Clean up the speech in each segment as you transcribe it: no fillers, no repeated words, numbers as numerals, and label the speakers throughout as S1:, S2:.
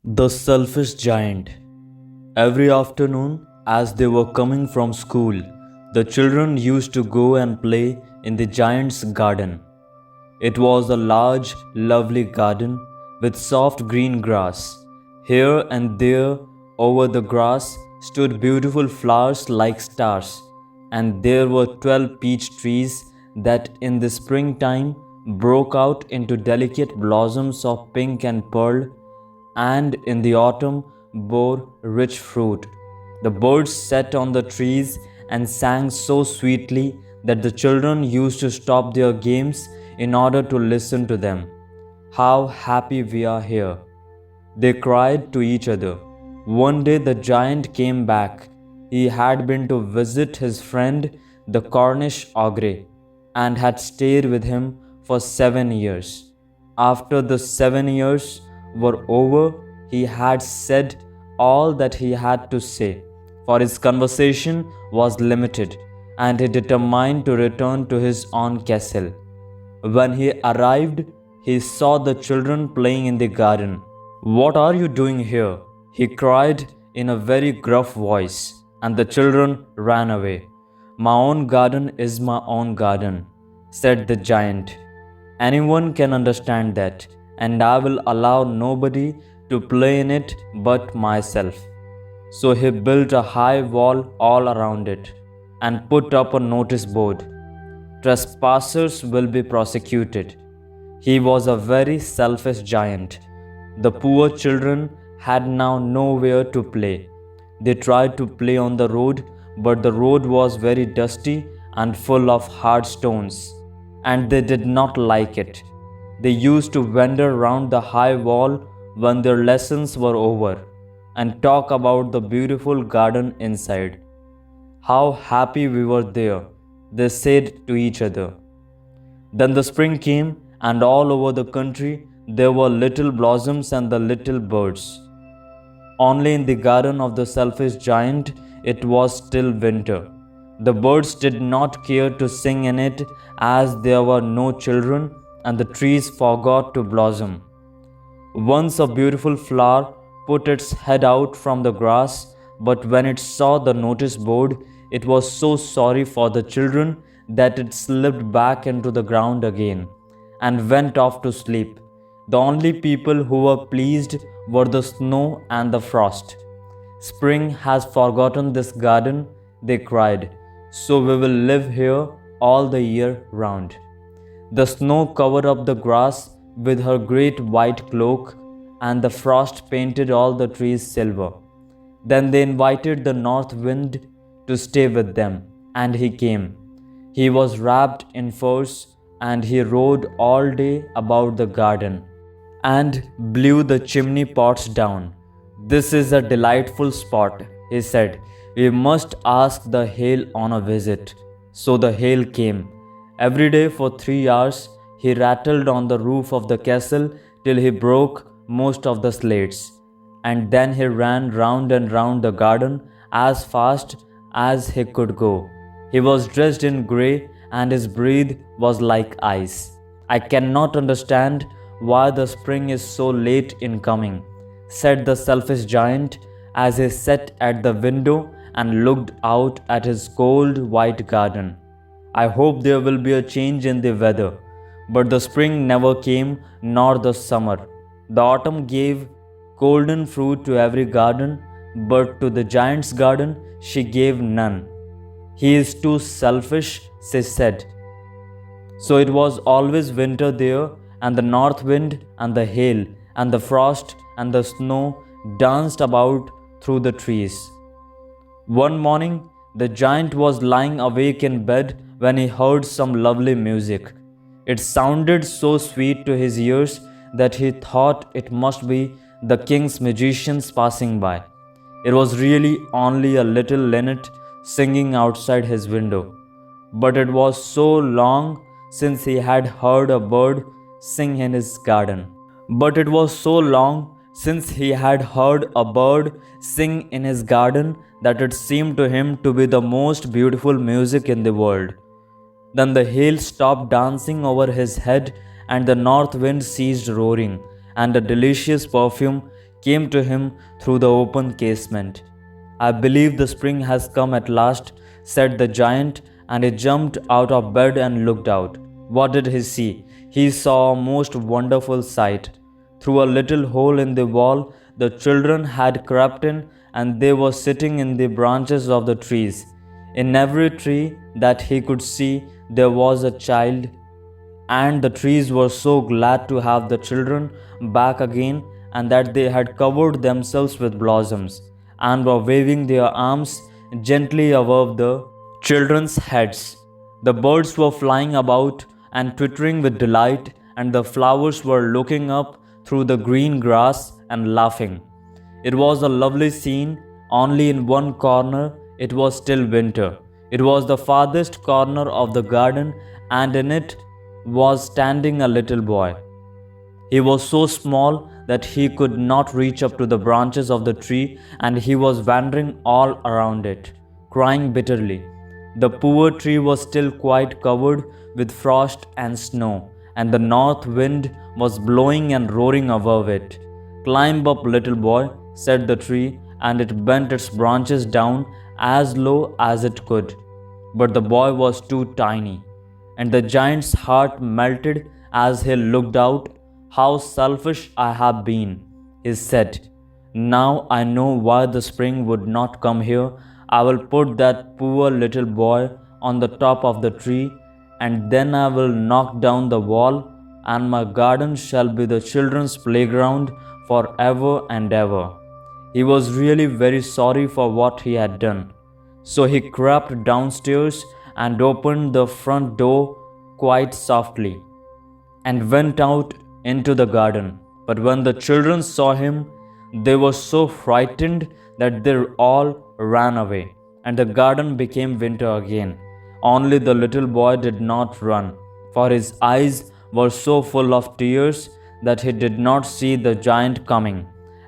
S1: The Selfish Giant. Every afternoon, as they were coming from school, the children used to go and play in the giant's garden. It was a large, lovely garden with soft green grass. Here and there, over the grass, stood beautiful flowers like stars, and there were 12 peach trees that in the springtime broke out into delicate blossoms of pink and pearl, and in the autumn bore rich fruit. The birds sat on the trees and sang so sweetly that the children used to stop their games in order to listen to them. How happy we are here! They cried to each other. One day the giant came back. He had been to visit his friend the Cornish ogre and had stayed with him for 7 years. After the 7 years were over, he had said all that he had to say, for his conversation was limited, and he determined to return to his own castle. When he arrived, he saw the children playing in the garden. "What are you doing here?" he cried in a very gruff voice, and the children ran away. "My own garden is my own garden," said the giant. "Anyone can understand that, and I will allow nobody to play in it but myself." So he built a high wall all around it and put up a notice board: "Trespassers will be prosecuted." He was a very selfish giant. The poor children had now nowhere to play. They tried to play on the road, but the road was very dusty and full of hard stones, and they did not like it. They used to wander round the high wall when their lessons were over and talk about the beautiful garden inside. "How happy we were there," they said to each other. Then the spring came, and all over the country there were little blossoms and the little birds. Only in the garden of the selfish giant it was still winter. The birds did not care to sing in it, as there were no children, and the trees forgot to blossom. Once a beautiful flower put its head out from the grass, but when it saw the notice board, it was so sorry for the children that it slipped back into the ground again and went off to sleep. The only people who were pleased were the snow and the frost. "Spring has forgotten this garden," they cried, "so we will live here all the year round." The snow covered up the grass with her great white cloak, and the frost painted all the trees silver. Then they invited the north wind to stay with them, and he came. He was wrapped in furs, and he rode all day about the garden and blew the chimney pots down. "This is a delightful spot," he said. "We must ask the hail on a visit." So the hail came. Every day for 3 hours he rattled on the roof of the castle till he broke most of the slates, and then he ran round and round the garden as fast as he could go. He was dressed in grey, and his breath was like ice. "I cannot understand why the spring is so late in coming," said the selfish giant as he sat at the window and looked out at his cold white garden. "I hope there will be a change in the weather." But the spring never came, nor the summer. The autumn gave golden fruit to every garden, but to the giant's garden she gave none. "He is too selfish," she said. So it was always winter there, and the north wind and the hail and the frost and the snow danced about through the trees. One morning, the giant was lying awake in bed when he heard some lovely music. It sounded so sweet to his ears that he thought it must be the king's magicians passing by. It was really only a little linnet singing outside his window. But it was so long since he had heard a bird sing in his garden. But it was so long since he had heard a bird sing in his garden that it seemed to him to be the most beautiful music in the world. Then the hail stopped dancing over his head, and the north wind ceased roaring, and a delicious perfume came to him through the open casement. I believe the spring has come at last, said the giant, and he jumped out of bed and looked out. What did he see? He saw a most wonderful sight. Through a little hole in the wall, the children had crept in, and they were sitting in the branches of the trees. In every tree that he could see, there was a child, and the trees were so glad to have the children back again, and that they had covered themselves with blossoms, and were waving their arms gently above the children's heads. The birds were flying about and twittering with delight, and the flowers were looking up through the green grass and laughing. It was a lovely scene, only in one corner it was still winter. It was the farthest corner of the garden, and in it was standing a little boy. He was so small that he could not reach up to the branches of the tree, and he was wandering all around it, crying bitterly. The poor tree was still quite covered with frost and snow, and the north wind was blowing and roaring above it. "Climb up, little boy," said the tree, and it bent its branches down as low as it could. But the boy was too tiny, and the giant's heart melted as he looked out. "How selfish I have been," he said. "Now I know why the spring would not come here. I will put that poor little boy on the top of the tree, and then I will knock down the wall, and my garden shall be the children's playground forever and ever." He was really very sorry for what he had done. So he crept downstairs and opened the front door quite softly, and went out into the garden. But when the children saw him, they were so frightened that they all ran away, and the garden became winter again. Only the little boy did not run, for his eyes were so full of tears that he did not see the giant coming.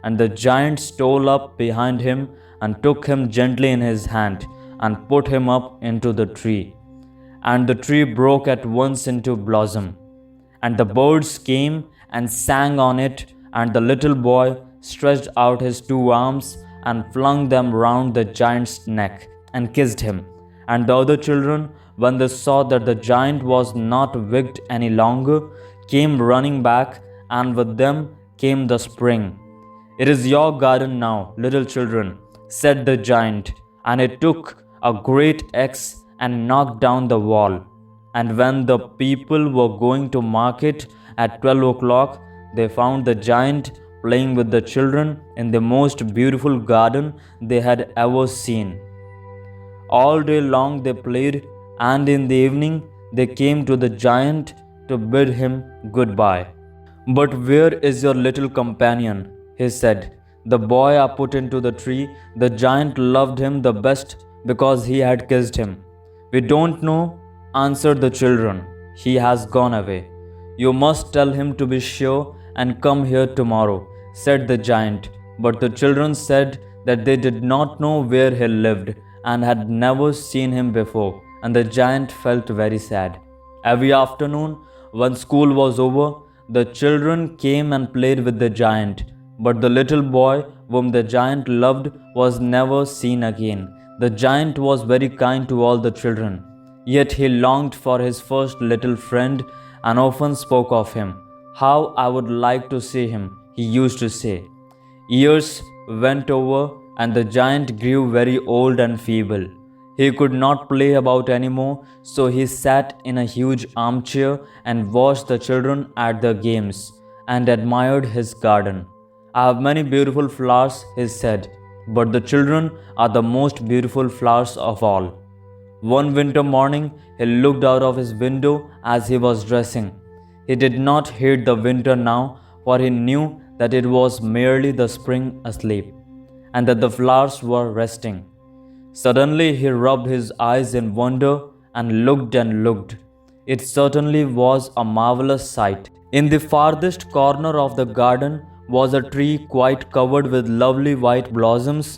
S1: And the giant stole up behind him and took him gently in his hand and put him up into the tree. And the tree broke at once into blossom, and the birds came and sang on it, and the little boy stretched out his two arms and flung them round the giant's neck and kissed him. And the other children, when they saw that the giant was not wicked any longer, came running back, and with them came the spring. "It is your garden now, little children," said the giant, and he took a great axe and knocked down the wall. And when the people were going to market at 12 o'clock, they found the giant playing with the children in the most beautiful garden they had ever seen. All day long they played, and in the evening they came to the giant to bid him goodbye. "But where is your little companion?" he said. "The boy I put into the tree, the giant loved him the best because he had kissed him." "We don't know," answered the children. "He has gone away." "You must tell him to be sure and come here tomorrow," said the giant. But the children said that they did not know where he lived and had never seen him before, and the giant felt very sad. Every afternoon, when school was over, the children came and played with the giant. But the little boy whom the giant loved was never seen again. The giant was very kind to all the children, yet he longed for his first little friend and often spoke of him. "How I would like to see him," he used to say. Years went over, and the giant grew very old and feeble. He could not play about anymore, so he sat in a huge armchair and watched the children at their games and admired his garden. "I have many beautiful flowers," he said, "but the children are the most beautiful flowers of all." One winter morning, he looked out of his window as he was dressing. He did not hate the winter now, for he knew that it was merely the spring asleep, and that the flowers were resting. Suddenly he rubbed his eyes in wonder and looked. It certainly was a marvelous sight. In the farthest corner of the garden was a tree quite covered with lovely white blossoms.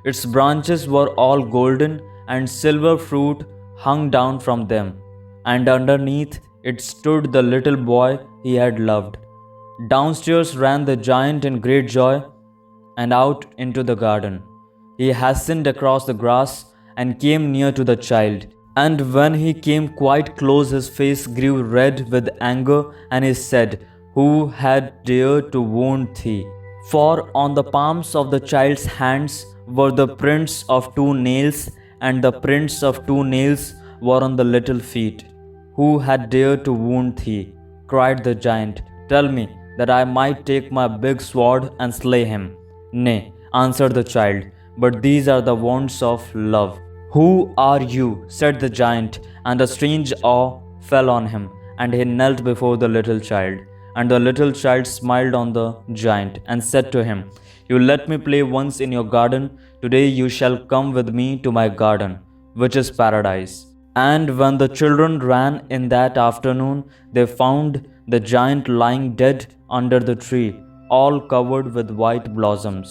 S1: Its branches were all golden, and silver fruit hung down from them, and underneath it stood the little boy he had loved. Downstairs ran the giant in great joy. and out into the garden. He hastened across the grass and came near to the child. And when he came quite close, his face grew red with anger, and he said, "Who had dared to wound thee?" For on the palms of the child's hands were the prints of 2 nails, and the prints of 2 nails were on the little feet. "Who had dared to wound thee?" cried the giant. "Tell me, that I might take my big sword and slay him." "Nay," answered the child, "but these are the wounds of love." "Who are you?" said the giant, and a strange awe fell on him, and he knelt before the little child. And the little child smiled on the giant and said to him, "You let me play once in your garden. Today you shall come with me to my garden, which is paradise." And when the children ran in that afternoon, they found the giant lying dead under the tree, all covered with white blossoms.